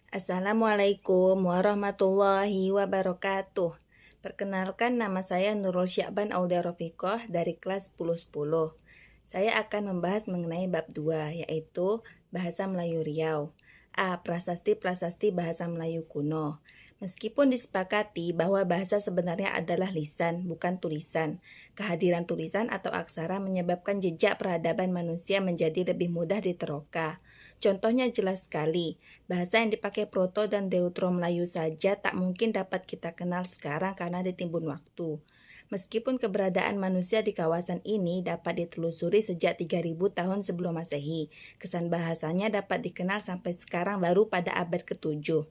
Assalamualaikum warahmatullahi wabarakatuh. Perkenalkan, nama saya Nurul Syakban Aulia Rofiqoh dari kelas 1010. Saya akan membahas mengenai bab 2, yaitu Bahasa Melayu Riau. A. Prasasti-prasasti bahasa Melayu kuno. Meskipun disepakati bahwa bahasa sebenarnya adalah lisan, bukan tulisan, kehadiran tulisan atau aksara menyebabkan jejak peradaban manusia menjadi lebih mudah diteroka. Contohnya jelas sekali, bahasa yang dipakai Proto dan Deutero Melayu saja tak mungkin dapat kita kenal sekarang karena ditimbun waktu. Meskipun keberadaan manusia di kawasan ini dapat ditelusuri sejak 3000 tahun sebelum Masehi, kesan bahasanya dapat dikenal sampai sekarang baru pada abad ke-7.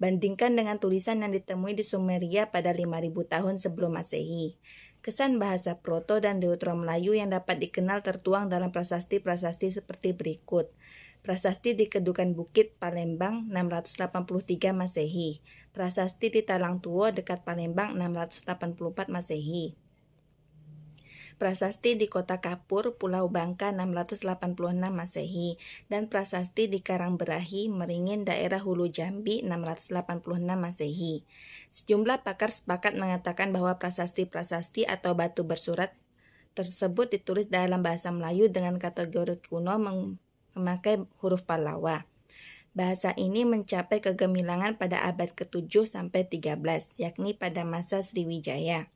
Bandingkan dengan tulisan yang ditemui di Sumeria pada 5000 tahun sebelum Masehi. Kesan bahasa Proto dan Deutero Melayu yang dapat dikenal tertuang dalam prasasti-prasasti seperti berikut. Prasasti di Kedukan Bukit, Palembang, 683 Masehi. Prasasti di Talang Tuo dekat Palembang, 684 Masehi. Prasasti di Kota Kapur, Pulau Bangka, 686 Masehi. Dan prasasti di Karangberahi, Meringin, daerah Hulu Jambi, 686 Masehi. Sejumlah pakar sepakat mengatakan bahwa prasasti-prasasti atau batu bersurat tersebut ditulis dalam bahasa Melayu dengan kategori kuno memakai huruf Pallawa. Bahasa ini mencapai kegemilangan pada abad ke-7 sampai 13, yakni pada masa Sriwijaya.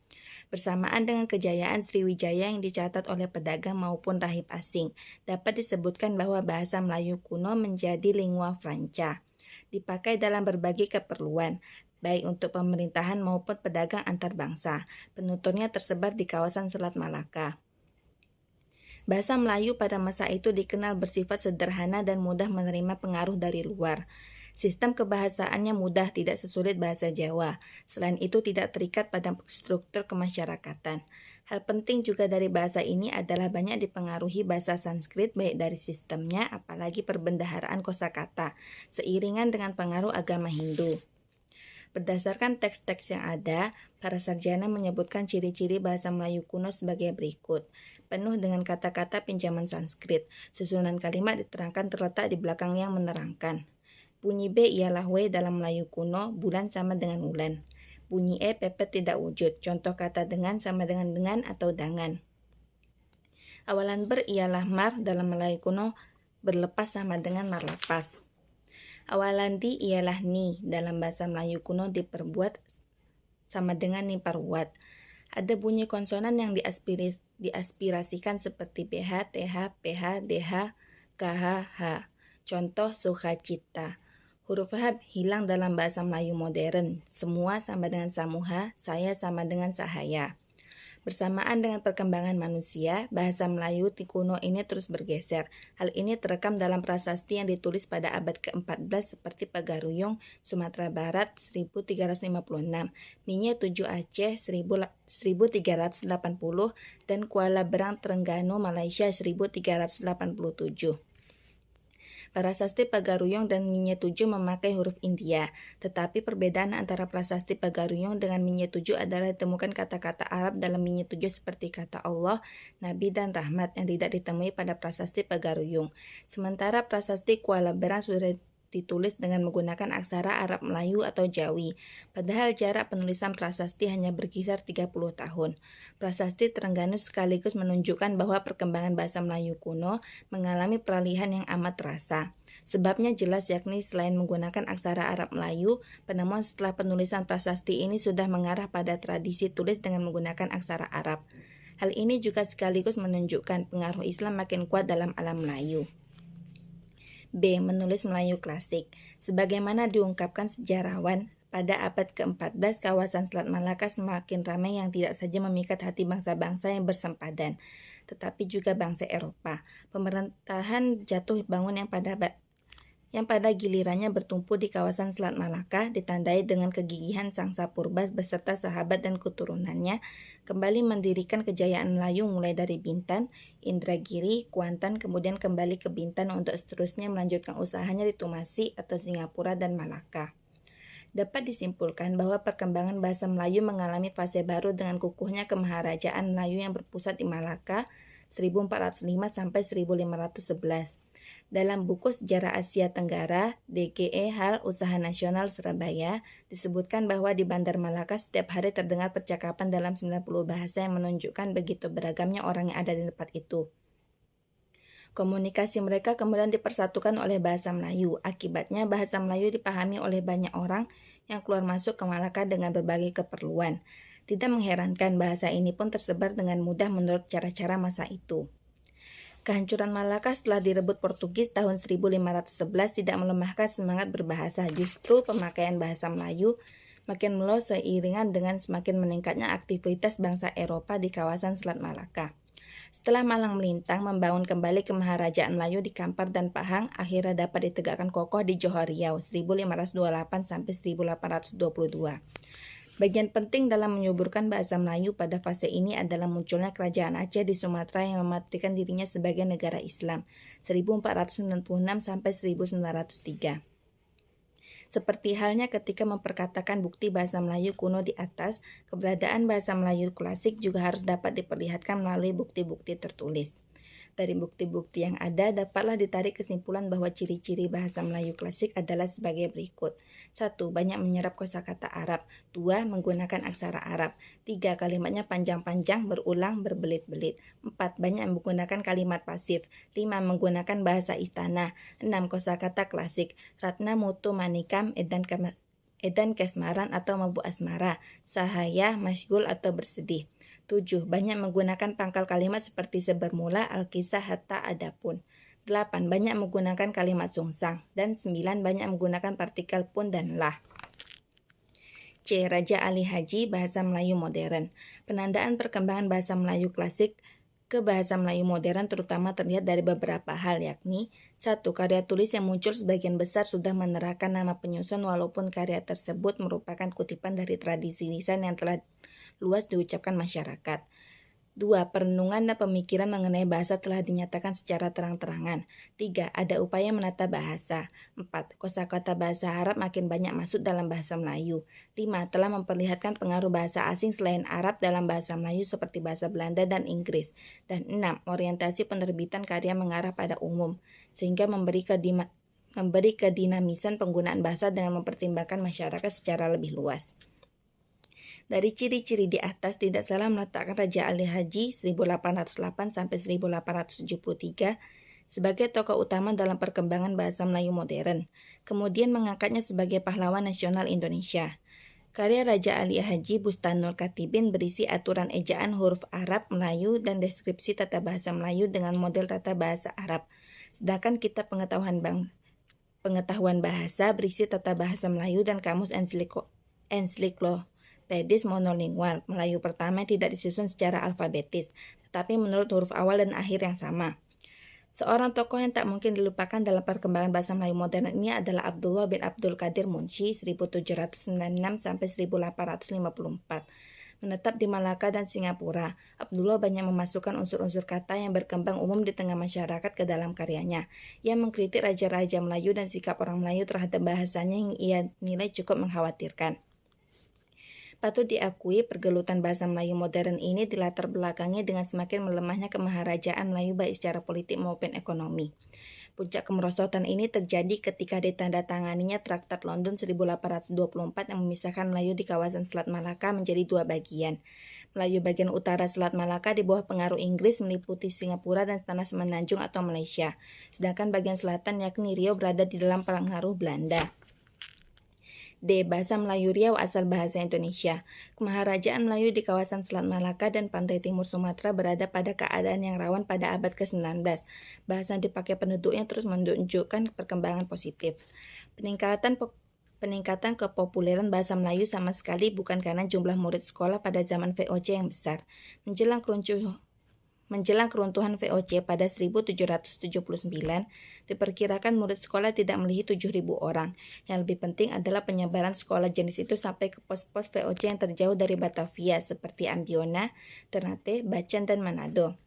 Bersamaan dengan kejayaan Sriwijaya yang dicatat oleh pedagang maupun rahib asing, dapat disebutkan bahwa bahasa Melayu kuno menjadi lingua franca, dipakai dalam berbagai keperluan, baik untuk pemerintahan maupun pedagang antar bangsa. Penuturnya tersebar di kawasan Selat Malaka. Bahasa Melayu pada masa itu dikenal bersifat sederhana dan mudah menerima pengaruh dari luar. Sistem kebahasaannya mudah, tidak sesulit bahasa Jawa. Selain itu tidak terikat pada struktur kemasyarakatan. Hal penting juga dari bahasa ini adalah banyak dipengaruhi bahasa Sanskrit baik dari sistemnya apalagi perbendaharaan kosakata, seiringan dengan pengaruh agama Hindu. Berdasarkan teks-teks yang ada, para sarjana menyebutkan ciri-ciri bahasa Melayu kuno sebagai berikut. Penuh dengan kata-kata pinjaman Sanskrit. Susunan kalimat diterangkan terletak di belakang yang menerangkan. Bunyi B ialah W dalam Melayu kuno, bulan sama dengan ulan. Bunyi E pepet tidak wujud. Contoh kata dengan sama dengan atau dangan. Awalan ber ialah mar dalam Melayu kuno, berlepas sama dengan mar lepas. Awalan di ialah ni dalam bahasa Melayu kuno, diperbuat sama dengan ni parbuat. Ada bunyi konsonan yang diaspirasikan seperti BH, TH, PH, DH, KH, H. Contoh sukacita. Huruf H hilang dalam bahasa Melayu modern. Semua sama dengan samuha, saya sama dengan sahaya. Bersamaan dengan perkembangan manusia, bahasa Melayu kuno ini terus bergeser. Hal ini terekam dalam prasasti yang ditulis pada abad ke-14 seperti Pagaruyung, Sumatera Barat 1356, Minye 7 Aceh 1380, dan Kuala Berang Terengganu Malaysia 1387. Prasasti Pagaruyung dan Minye 7 memakai huruf India, tetapi perbedaan antara prasasti Pagaruyung dengan Minye 7 adalah ditemukan kata-kata Arab dalam Minye 7 seperti kata Allah, Nabi, dan Rahmat yang tidak ditemui pada prasasti Pagaruyung. Sementara prasasti Kuala Berang sudah ditulis dengan menggunakan aksara Arab Melayu atau Jawi, padahal jarak penulisan prasasti hanya berkisar 30 tahun. Prasasti Terengganu sekaligus menunjukkan bahwa perkembangan bahasa Melayu kuno mengalami peralihan yang amat terasa. Sebabnya jelas, yakni selain menggunakan aksara Arab Melayu, penemuan setelah penulisan prasasti ini sudah mengarah pada tradisi tulis dengan menggunakan aksara Arab. Hal ini juga sekaligus menunjukkan pengaruh Islam makin kuat dalam alam Melayu. B. Menulis Melayu klasik. Sebagaimana diungkapkan sejarawan, pada abad ke-14 kawasan Selat Malaka semakin ramai yang tidak saja memikat hati bangsa-bangsa yang bersempadan, tetapi juga bangsa Eropa. Pemerintahan jatuh bangun yang pada gilirannya bertumpu di kawasan Selat Malaka ditandai dengan kegigihan Sangsa Purba beserta sahabat dan keturunannya kembali mendirikan kejayaan Melayu mulai dari Bintan, Indragiri, Kuantan, kemudian kembali ke Bintan untuk seterusnya melanjutkan usahanya di Tumasi atau Singapura dan Malaka. Dapat disimpulkan bahwa perkembangan bahasa Melayu mengalami fase baru dengan kukuhnya kemaharajaan Melayu yang berpusat di Malaka 1405 sampai 1511. Dalam buku Sejarah Asia Tenggara, DGE Hal Usaha Nasional Surabaya, disebutkan bahwa di Bandar Malaka setiap hari terdengar percakapan dalam 90 bahasa yang menunjukkan begitu beragamnya orang yang ada di tempat itu. Komunikasi mereka kemudian dipersatukan oleh bahasa Melayu. Akibatnya bahasa Melayu dipahami oleh banyak orang yang keluar masuk ke Malaka dengan berbagai keperluan. Tidak mengherankan bahasa ini pun tersebar dengan mudah menurut cara-cara masa itu. Kehancuran Malaka setelah direbut Portugis tahun 1511 tidak melemahkan semangat berbahasa. Justru pemakaian bahasa Melayu makin meluas seiringan dengan semakin meningkatnya aktivitas bangsa Eropa di kawasan Selat Malaka. Setelah Malang Melintang membangun kembali Kemaharajaan Melayu di Kampar dan Pahang, akhirnya dapat ditegakkan kokoh di Johor Riau 1528 sampai 1822. Bagian penting dalam menyuburkan bahasa Melayu pada fase ini adalah munculnya Kerajaan Aceh di Sumatera yang mematrikan dirinya sebagai negara Islam 1496 sampai 1903. Seperti halnya ketika memperkatakan bukti bahasa Melayu kuno di atas, keberadaan bahasa Melayu klasik juga harus dapat diperlihatkan melalui bukti-bukti tertulis. Dari bukti-bukti yang ada, dapatlah ditarik kesimpulan bahwa ciri-ciri bahasa Melayu klasik adalah sebagai berikut. 1. Banyak menyerap kosakata Arab. 2. Menggunakan aksara Arab. 3. Kalimatnya panjang-panjang, berulang, berbelit-belit. 4. Banyak menggunakan kalimat pasif. 5. Menggunakan bahasa istana. 6. Kosakata klasik. Ratna mutu manikam edan kesmaran atau mabuk asmara. Sahaya, masyghul atau bersedih. 7. Banyak menggunakan pangkal kalimat seperti sebermula, alkisah, hatta, adapun. 8. Banyak menggunakan kalimat sungsang. Dan 9. Banyak menggunakan partikel pun dan lah. C. Raja Ali Haji, bahasa Melayu modern. Penandaan perkembangan bahasa Melayu klasik ke bahasa Melayu modern terutama terlihat dari beberapa hal, yakni 1. Karya tulis yang muncul sebagian besar sudah menerapkan nama penyusun walaupun karya tersebut merupakan kutipan dari tradisi lisan yang telah luas diucapkan masyarakat. 2. Perenungan dan pemikiran mengenai bahasa telah dinyatakan secara terang-terangan. 3. Ada upaya menata bahasa. 4. Kosakata bahasa Arab makin banyak masuk dalam bahasa Melayu. 5. Telah memperlihatkan pengaruh bahasa asing selain Arab dalam bahasa Melayu seperti bahasa Belanda dan Inggris. Dan 6. Orientasi penerbitan karya mengarah pada umum, sehingga memberi kedinamisan penggunaan bahasa dengan mempertimbangkan masyarakat secara lebih luas. Dari ciri-ciri di atas tidak salah meletakkan Raja Ali Haji 1808 sampai 1873 sebagai tokoh utama dalam perkembangan bahasa Melayu modern, kemudian mengangkatnya sebagai pahlawan nasional Indonesia. Karya Raja Ali Haji Bustanul Katibin berisi aturan ejaan huruf Arab Melayu dan deskripsi tata bahasa Melayu dengan model tata bahasa Arab. Sedangkan kitab pengetahuan bahasa berisi tata bahasa Melayu dan kamus ensiklopedis monolingual. Melayu pertama tidak disusun secara alfabetis, tetapi menurut huruf awal dan akhir yang sama. Seorang tokoh yang tak mungkin dilupakan dalam perkembangan bahasa Melayu modern ini adalah Abdullah bin Abdul Qadir Munshi 1796 sampai 1854. Menetap di Malaka dan Singapura, Abdullah banyak memasukkan unsur-unsur kata yang berkembang umum di tengah masyarakat ke dalam karyanya. Ia mengkritik raja-raja Melayu dan sikap orang Melayu terhadap bahasanya yang ia nilai cukup mengkhawatirkan. Patut diakui pergelutan bahasa Melayu modern ini dilatar belakangi dengan semakin melemahnya kemaharajaan Melayu baik secara politik maupun ekonomi. Puncak kemerosotan ini terjadi ketika ditandatanganinya Traktat London 1824 yang memisahkan Melayu di kawasan Selat Malaka menjadi dua bagian. Melayu bagian utara Selat Malaka di bawah pengaruh Inggris meliputi Singapura dan Tanah Semenanjung atau Malaysia, sedangkan bagian selatan yakni Riau berada di dalam pengaruh Belanda. D. Bahasa Melayu Riau asal bahasa Indonesia. Kemaharajaan Melayu di kawasan Selat Malaka dan pantai timur Sumatera berada pada keadaan yang rawan pada abad ke-19. Bahasa yang dipakai penduduknya terus menunjukkan perkembangan positif. Peningkatan kepopuleran bahasa Melayu sama sekali bukan karena jumlah murid sekolah pada zaman VOC yang besar. Menjelang keruntuhan VOC pada 1779, diperkirakan murid sekolah tidak melebihi 7.000 orang. Yang lebih penting adalah penyebaran sekolah jenis itu sampai ke pos-pos VOC yang terjauh dari Batavia seperti Ambiona, Ternate, Bacan, dan Manado.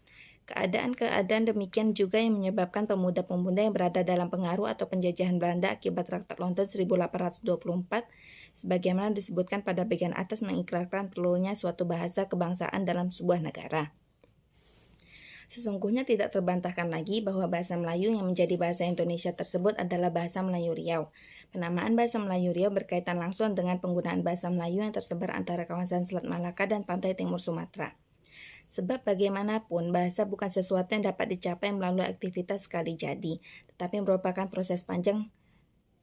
Keadaan demikian juga yang menyebabkan pemuda-pemuda yang berada dalam pengaruh atau penjajahan Belanda akibat Traktat London 1824, sebagaimana disebutkan pada bagian atas mengikrarkan perlunya suatu bahasa kebangsaan dalam sebuah negara. Sesungguhnya tidak terbantahkan lagi bahwa bahasa Melayu yang menjadi bahasa Indonesia tersebut adalah bahasa Melayu Riau. Penamaan bahasa Melayu Riau berkaitan langsung dengan penggunaan bahasa Melayu yang tersebar antara kawasan Selat Malaka dan pantai timur Sumatera. Sebab bagaimanapun, bahasa bukan sesuatu yang dapat dicapai melalui aktivitas sekali jadi, tetapi merupakan proses panjang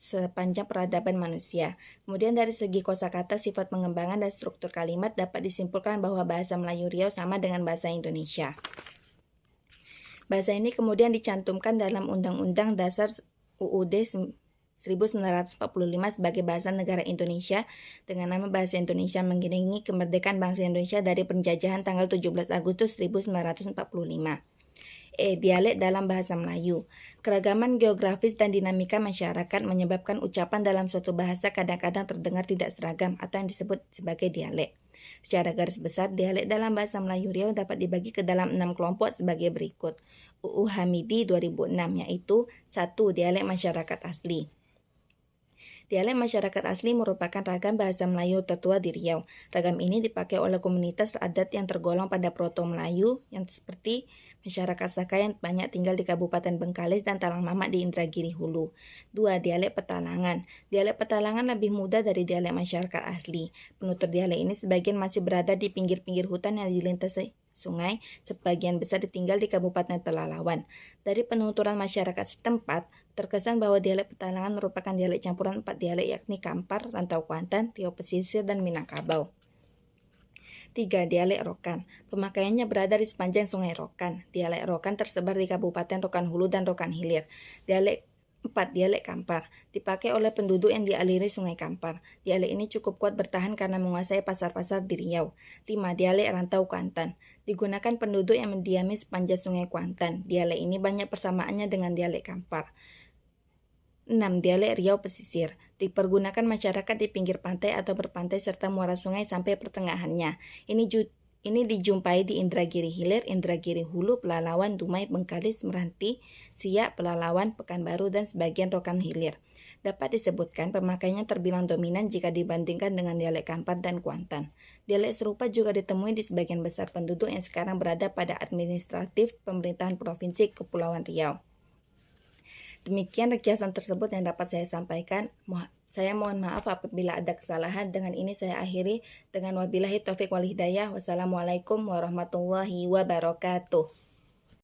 sepanjang peradaban manusia. Kemudian dari segi kosakata, sifat pengembangan dan struktur kalimat dapat disimpulkan bahwa bahasa Melayu Riau sama dengan bahasa Indonesia. Bahasa ini kemudian dicantumkan dalam Undang-Undang Dasar UUD 1945 sebagai bahasa negara Indonesia dengan nama Bahasa Indonesia mengiringi kemerdekaan bangsa Indonesia dari penjajahan tanggal 17 Agustus 1945. Dialek dalam bahasa Melayu. Keragaman geografis dan dinamika masyarakat menyebabkan ucapan dalam suatu bahasa kadang-kadang terdengar tidak seragam atau yang disebut sebagai dialek. Secara garis besar, dialek dalam bahasa Melayu Riau dapat dibagi ke dalam 6 kelompok sebagai berikut. UU Hamidi 2006, yaitu 1. Dialek masyarakat asli. Dialek masyarakat asli merupakan ragam bahasa Melayu tertua di Riau. Ragam ini dipakai oleh komunitas adat yang tergolong pada Proto-Melayu yang seperti masyarakat Saka yang banyak tinggal di Kabupaten Bengkalis dan Talang Mamak di Indragiri Hulu. 2. Dialek Petalangan. Dialek Petalangan lebih muda dari dialek masyarakat asli. Penutur dialek ini sebagian masih berada di pinggir-pinggir hutan yang dilintasi sungai, sebagian besar ditinggal di Kabupaten Pelalawan. Dari penuturan masyarakat setempat, terkesan bahwa dialek Petalangan merupakan dialek campuran 4 dialek yakni Kampar, Rantau Kuantan, Riau Pesisir, dan Minangkabau. 3. Dialek Rokan. Pemakaiannya berada di sepanjang Sungai Rokan. Dialek Rokan tersebar di Kabupaten Rokan Hulu dan Rokan Hilir. 4. Dialek Kampar. Dipakai oleh penduduk yang dialiri Sungai Kampar. Dialek ini cukup kuat bertahan karena menguasai pasar-pasar di Riau. 5. Dialek Rantau Kuantan. Digunakan penduduk yang mendiami sepanjang Sungai Kuantan. Dialek ini banyak persamaannya dengan dialek Kampar. 6. Dialek Riau Pesisir. Dipergunakan masyarakat di pinggir pantai atau berpantai serta muara sungai sampai pertengahannya. Ini dijumpai di Indragiri Hilir, Indragiri Hulu, Pelalawan, Dumai, Bengkalis, Meranti, Siak, Pelalawan, Pekanbaru, dan sebagian Rokan Hilir. Dapat disebutkan pemakaiannya terbilang dominan jika dibandingkan dengan dialek Kampar dan Kuantan. Dialek serupa juga ditemui di sebagian besar penduduk yang sekarang berada pada administratif pemerintahan Provinsi Kepulauan Riau. Demikian ringkasan tersebut yang dapat saya sampaikan. Saya mohon maaf apabila ada kesalahan. Dengan ini saya akhiri dengan wabillahi taufik wal hidayah. Wassalamualaikum warahmatullahi wabarakatuh.